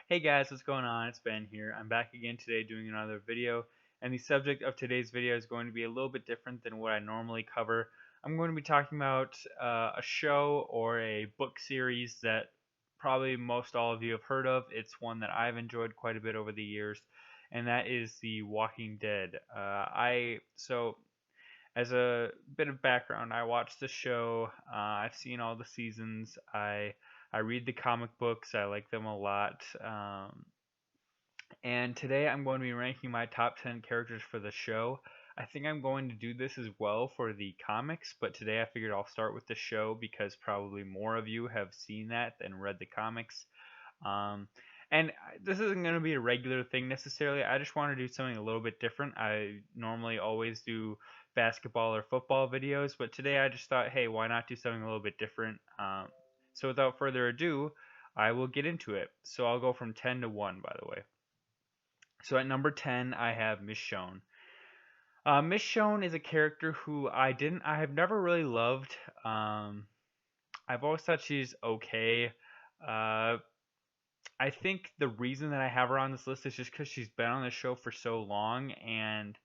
Hey guys, what's going on? It's Ben here. I'm back again today doing another video, and the subject of today's video is going to be a little bit different than what I normally cover. I'm going to be talking about a show or a book series that probably most all of you have heard of. It's one that I've enjoyed quite a bit over the years, and that is The Walking Dead. As a bit of background, I watched the show. I've seen all the seasons. I read the comic books. I like them a lot. And today I'm going to be ranking my top 10 characters for the show. I think I'm going to do this as well for the comics, but today I figured I'll start with the show because probably more of you have seen that than read the comics. Um, this isn't going to be a regular thing necessarily. I just want to do something a little bit different. I normally always do basketball or football videos, but today I just thought, hey, why not do something a little bit different? So without further ado, I will get into it. So I'll go from 10 to 1, by the way. So at number 10, I have Michonne. Michonne is a character who I have never really loved. I've always thought she's okay. Uh, I think the reason that I have her on this list is just because she's been on the show for so long, and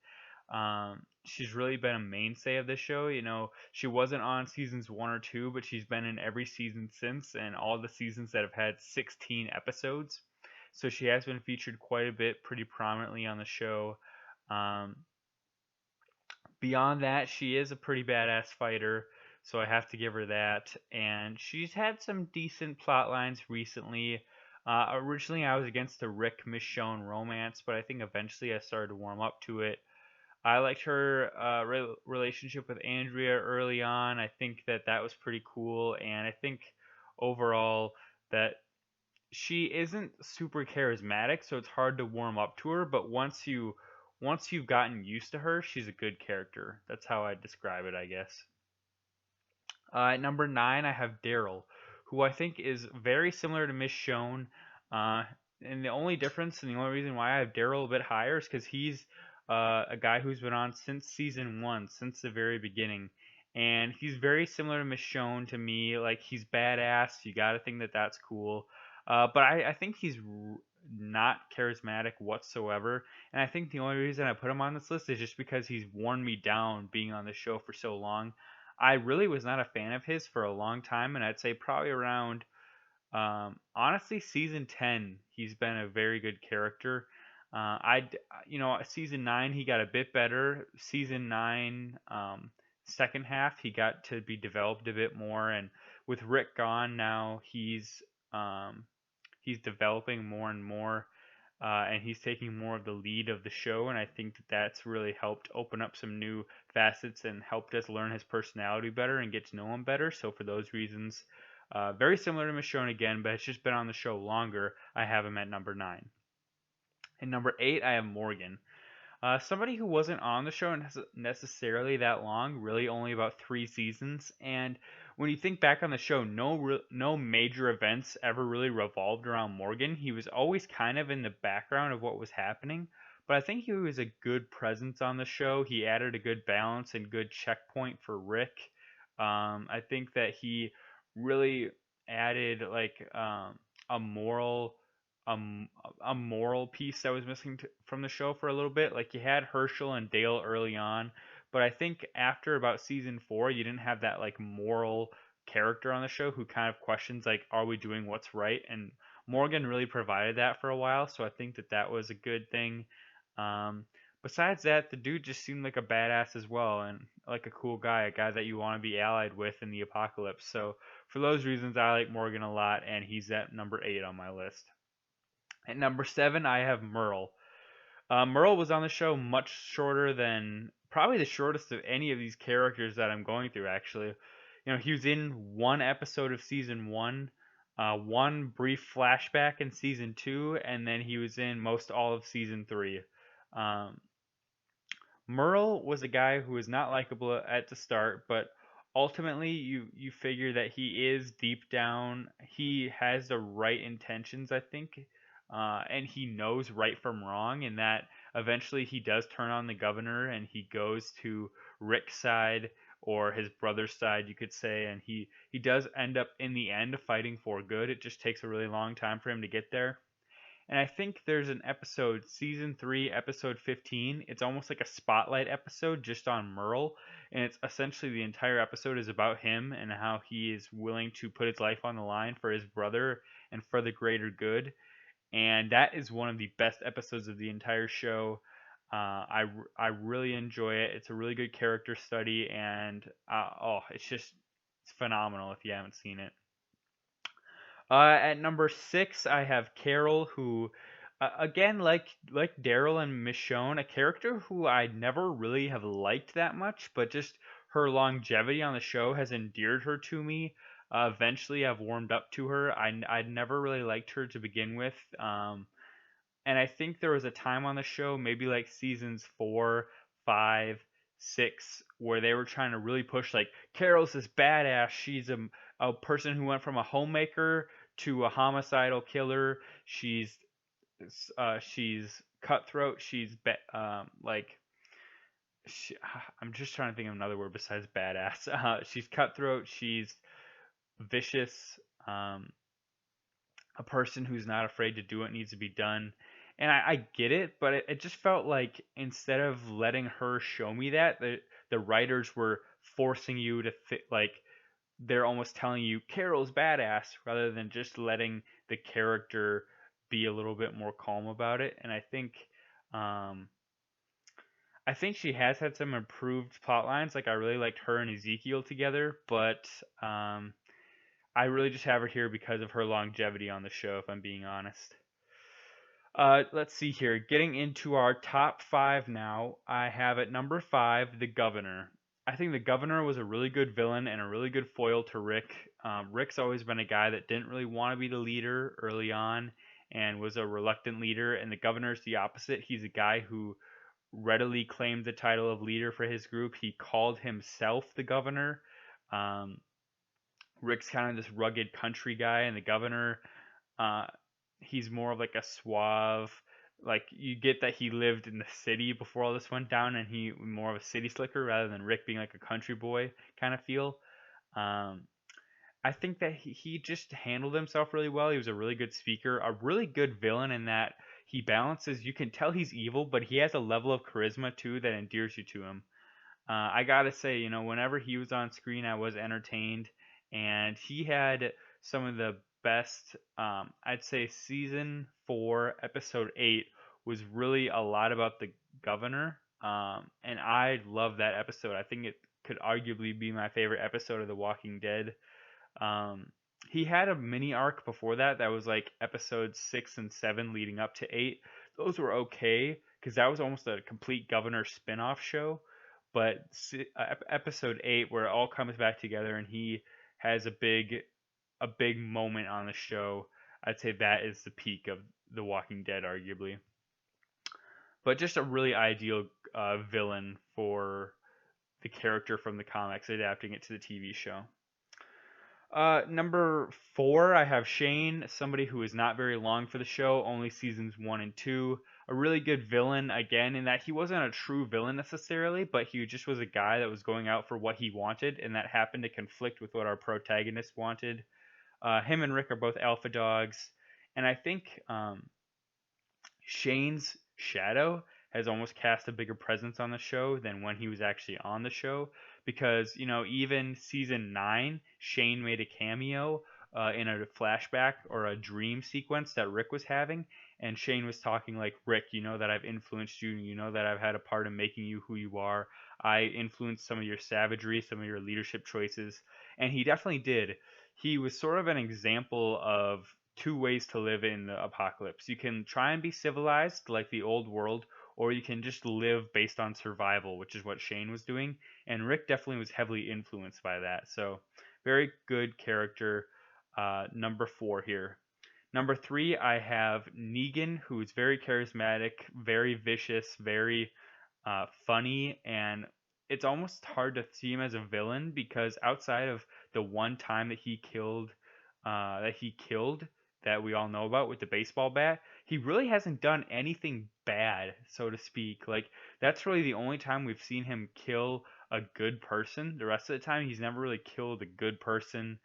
she's really been a mainstay of the show. You know, she wasn't on seasons 1 or 2, but she's been in every season since, and all the seasons that have had 16 episodes. So she has been featured quite a bit, pretty prominently on the show. Um, Beyond that, she is a pretty badass fighter, so I have to give her that. And she's had some decent plot lines recently. Originally, I was against the Rick Michonne romance, but I think eventually I started to warm up to it. I liked her relationship with Andrea early on. I think that that was pretty cool, and I think overall that she isn't super charismatic, so it's hard to warm up to her. But once you've gotten used to her, she's a good character. That's how I describe it, I guess. At number 9, I have Darrell, who I think is very similar to Michonne. Uh, and the only difference and the only reason why I have Darrell a bit higher is because he's a guy who's been on since season 1, since the very beginning. And he's very similar to Michonne to me. Like, he's badass. You gotta think that that's cool. But I think he's not charismatic whatsoever. And I think the only reason I put him on this list is just because he's worn me down being on the show for so long. I really was not a fan of his for a long time, and I'd say probably around, honestly, season 10, he's been a very good character. Season 9, he got a bit better. Season 9, second half, he got to be developed a bit more, and with Rick gone now, he's developing more and more, and he's taking more of the lead of the show. And I think that that's really helped open up some new facets and helped us learn his personality better and get to know him better. So for those reasons, very similar to Michonne again, but it's just been on the show longer. I have him at number 9. And number 8, I have Morgan. Somebody who wasn't on the show necessarily that long, really only about 3 seasons. And when you think back on the show, no major events ever really revolved around Morgan. He was always kind of in the background of what was happening. But I think he was a good presence on the show. He added a good balance and good checkpoint for Rick. I think that he really added like a moral um, a moral piece that was missing from the show for a little bit. Like, you had Herschel and Dale early on, but I think after about season 4, you didn't have that like moral character on the show who kind of questions like, are we doing what's right? And Morgan really provided that for a while, so I think that that was a good thing. Um, Besides that, the dude just seemed like a badass as well, and like a cool guy, a guy that you want to be allied with in the apocalypse. So for those reasons, I like Morgan a lot, and he's at number 8 on my list. At number 7, I have Merle. Merle was on the show much shorter than probably the shortest of any of these characters that I'm going through, actually. You know, he was in one episode of season 1, one brief flashback in season 2, and then he was in most all of season 3. Um, Merle was a guy who was not likable at the start, but ultimately you figure that he is deep down, he has the right intentions, I think, and he knows right from wrong, and that eventually he does turn on the governor and he goes to Rick's side, or his brother's side, you could say, and he does end up in the end fighting for good. It just takes a really long time for him to get there. And I think there's an episode, season 3, episode 15. It's almost like a spotlight episode just on Merle. And it's essentially the entire episode is about him and how he is willing to put his life on the line for his brother and for the greater good. And that is one of the best episodes of the entire show. I really enjoy it. It's a really good character study, and it's phenomenal if you haven't seen it. At number 6, I have Carol, who, again, like Darrell and Michonne, a character who I never really have liked that much, but just her longevity on the show has endeared her to me. Eventually, I've warmed up to her. I never really liked her to begin with. And I think there was a time on the show, maybe like seasons 4, 5, 6, where they were trying to really push like Carol's this badass. She's a person who went from a homemaker to a homicidal killer. She's cutthroat. Like she, I'm just trying to think of another word besides badass. She's cutthroat. She's vicious. Um, a person who's not afraid to do what needs to be done. And I get it, but it just felt like instead of letting her show me that, the writers were forcing you to like they're almost telling you Carol's badass rather than just letting the character be a little bit more calm about it. And um, I think she has had some improved plot lines. Like I really liked her and Ezekiel together, but I really just have her here because of her longevity on the show, if I'm being honest. Let's see here. Getting into our top 5 now, I have at number 5 the Governor. I think the Governor was a really good villain and a really good foil to Rick. Rick's always been a guy that didn't really want to be the leader early on and was a reluctant leader, and the Governor's the opposite. He's a guy who readily claimed the title of leader for his group. He called himself the Governor. Um, Rick's kind of this rugged country guy, and the Governor, uh, he's more of like a suave. Like you get that he lived in the city before all this went down, and he more of a city slicker rather than Rick being like a country boy kind of feel. Um, I think that he just handled himself really well. He was a really good speaker, a really good villain in that he balances. You can tell he's evil, but he has a level of charisma too that endears you to him. I gotta say, whenever he was on screen, I was entertained, and he had some of the best. I'd say season 4, episode 8 was really a lot about the governor, and I love that episode. I think it could arguably be my favorite episode of The Walking Dead. Um, he had a mini arc before that that was like episodes 6 and 7 leading up to 8. Those were okay because that was almost a complete Governor spin-off show. But episode 8 where it all comes back together and he has a big moment on the show, I'd say that is the peak of The Walking Dead arguably. But just a really ideal villain for the character from the comics adapting it to the TV show. Number 4, I have Shane, somebody who is not very long for the show, only seasons 1 and 2. A really good villain, again, in that he wasn't a true villain necessarily, but he just was a guy that was going out for what he wanted, and that happened to conflict with what our protagonist wanted. Him and Rick are both alpha dogs, and I think Shane's shadow has almost cast a bigger presence on the show than when he was actually on the show because even season 9 Shane made a cameo in a flashback or a dream sequence that Rick was having, and Shane was talking like, Rick, you know that I've influenced you, you know that I've had a part in making you who you are. I influenced some of your savagery, some of your leadership choices, and he definitely did. He was sort of an example of two ways to live in the apocalypse. You can try and be civilized like the old world, or you can just live based on survival, which is what Shane was doing. And Rick definitely was heavily influenced by that. So, very good character. Number 4 here. Number 3, I have Negan, who is very charismatic, very vicious, very funny, and it's almost hard to see him as a villain because outside of the one time that he killed that we all know about with the baseball bat, he really hasn't done anything bad, so to speak. Like that's really the only time we've seen him kill a good person. The rest of the time, he's never really killed a good person.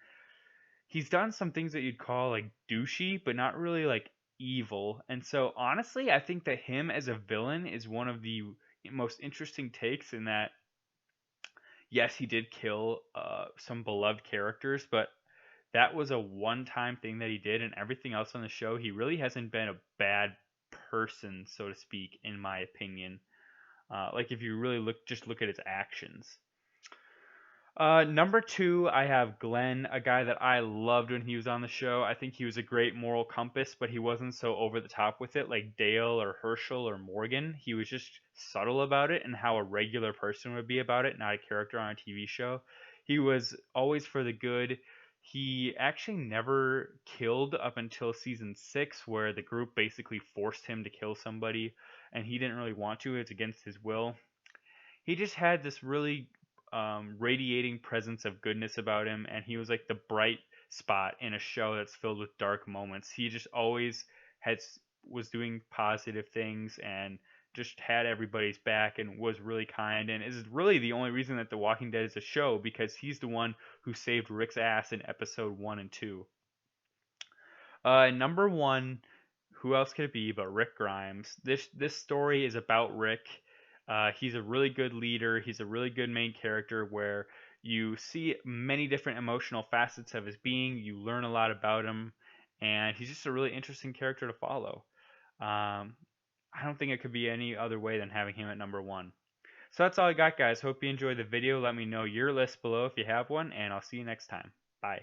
He's done some things that you'd call like douchey, but not really like evil. And so honestly, I think that him as a villain is one of the most interesting takes in that yes, he did kill some beloved characters, but that was a one-time thing that he did, and everything else on the show, he really hasn't been a bad person, so to speak, in my opinion. Like if you really look at his actions. Number two, I have Glenn, a guy that I loved when he was on the show. I think he was a great moral compass, but he wasn't so over the top with it like Dale or Herschel or Morgan. He was just subtle about it and how a regular person would be about it, not a character on a TV show. He was always for the good. He actually never killed up until season 6, where the group basically forced him to kill somebody, and he didn't really want to. It's against his will. He just had this really radiating presence of goodness about him, and he was like the bright spot in a show that's filled with dark moments. He just always had was doing positive things and just had everybody's back and was really kind, and is really the only reason that The Walking Dead is a show, because he's the one who saved Rick's ass in episode 1 and 2. Number one, who else could it be but Rick Grimes? This story is about Rick. He's a really good leader. He's a really good main character where you see many different emotional facets of his being. You learn a lot about him, and he's just a really interesting character to follow. Um, I don't think it could be any other way than having him at number one. So that's all I got, guys. Hope you enjoyed the video. Let me know your list below if you have one, and I'll see you next time. Bye.